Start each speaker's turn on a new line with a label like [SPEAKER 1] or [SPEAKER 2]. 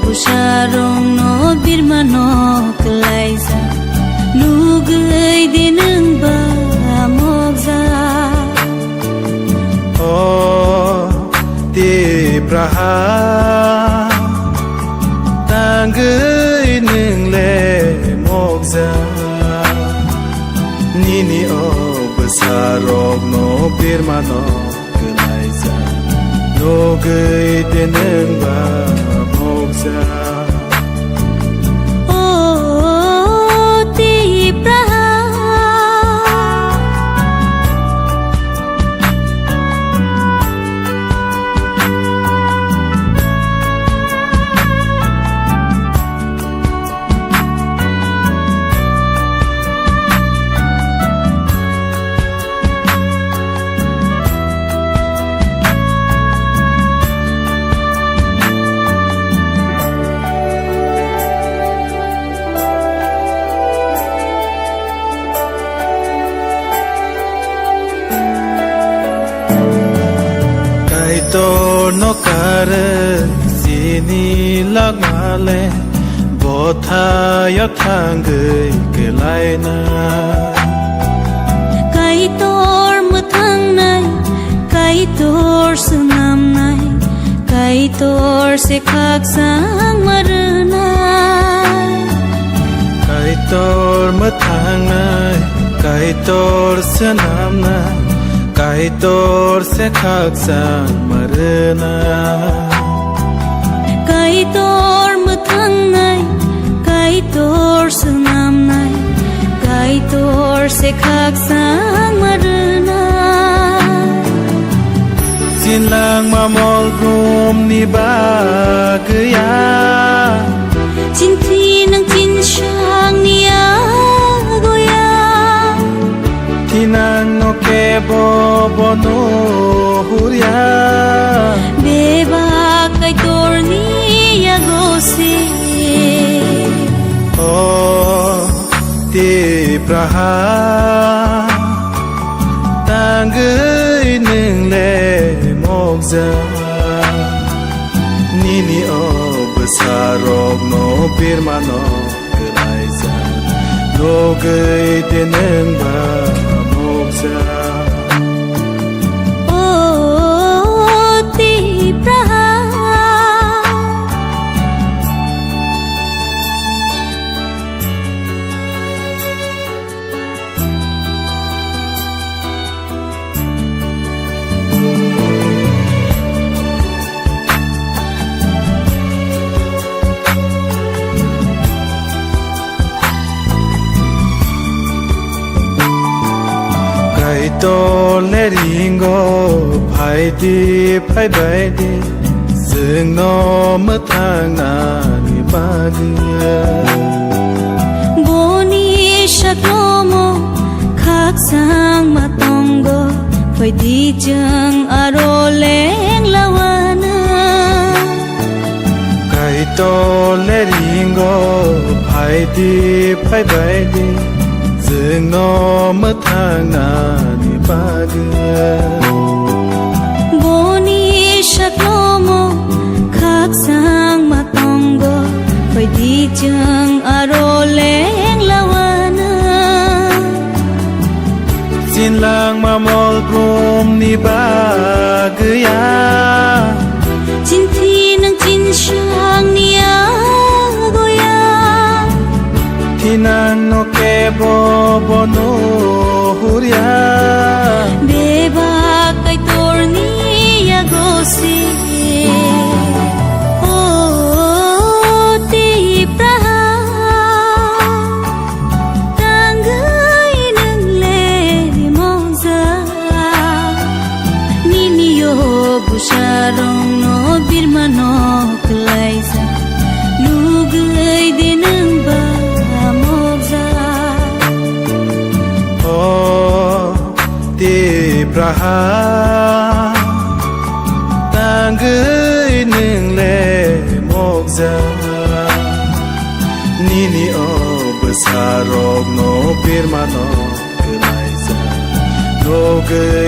[SPEAKER 1] busharong no birmano klaisa lugay dinang ba mogza
[SPEAKER 2] oh ti praha tangay ning le mogza nini o busharong no birmano klaisa lugay dinang ba mogza to no kar sini lagale botha ya thang ke lai na
[SPEAKER 1] kai tor muthang nai kai tor sunam nai kai tor se khak sang marna
[SPEAKER 2] kai tor muthang nai kai tor sunam nai kai tor se khak sang marna
[SPEAKER 1] kai tor muthang nai kai tor sunam nai kai tor se khak sang marna
[SPEAKER 2] sin lang ma mol gum ni ba gya
[SPEAKER 1] chin thi nang chin shang nia goya
[SPEAKER 2] Tinang no ke bo no huria
[SPEAKER 1] beba kai tor ni ya go se
[SPEAKER 2] oh ti praha tangai ning le mogza nini o besarok no birmano kelaisa logai tenen ba mogza
[SPEAKER 1] oh ti praha
[SPEAKER 2] to le ringo phai di phai bai di sing no ma thang na ni ba gya
[SPEAKER 1] boni shaklomo khak sang matongo phai di jang aro leng lawana
[SPEAKER 2] kai to le ringo phai di phai bai di sing no ma thang na ni ba gya
[SPEAKER 1] boni shaklomo khak sang matongo phai di jang aro leng lawana
[SPEAKER 2] sin lang ma mol gum ni ba gya
[SPEAKER 1] chin thi nang chin shang nia goya
[SPEAKER 2] Tinang no ke bo no huria
[SPEAKER 1] beba kai tor ni ya go si oh ti praha tangai nang le mongza nini yo busharong no birmano klaisa lugay dinang ba
[SPEAKER 2] ti praha tangai ning le mogza nini o besarok no birmano kelaisa logai